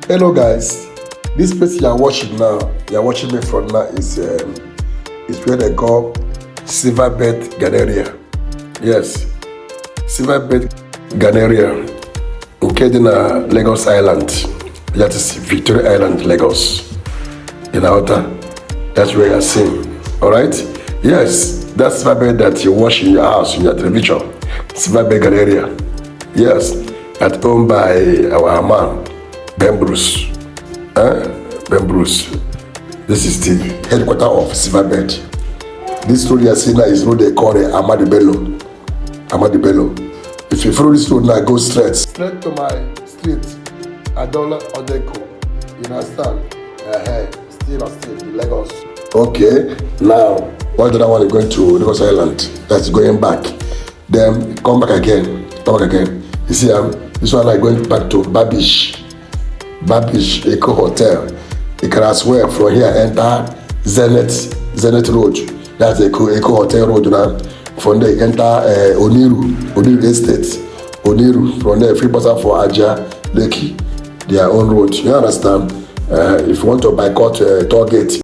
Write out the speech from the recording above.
Hello guys, this place you are watching me from now is where they call Silverbed Galleria. Yes, Silverbed Galleria, located in Lagos Island. That is Victoria Island, Lagos. In Aota, that's where you're seeing. Alright? Yes, that's Silverbed that you watch in your house, in your television. Silverbed Galleria. Yes, at owned by our man, Ben Bruce. Ben Bruce. This is the headquarters of Silverbed. This road you are seeing now is road they call Amadi Bello. Amadi Bello. If you follow this road now, go straight to my street, Adola Odeko. You understand? Still in Lagos. Okay, now what the other one is going to Lagos Island? That's going back. Then come back again. You see, this one like going back to Babish Eco Hotel. You can as well from here enter Zenith Road. That's Eco Hotel Road now. From there enter Oniru Estate. Oniru. From there free person for Aja, Lekki, their own road. You understand? If you want to boycott toll gate.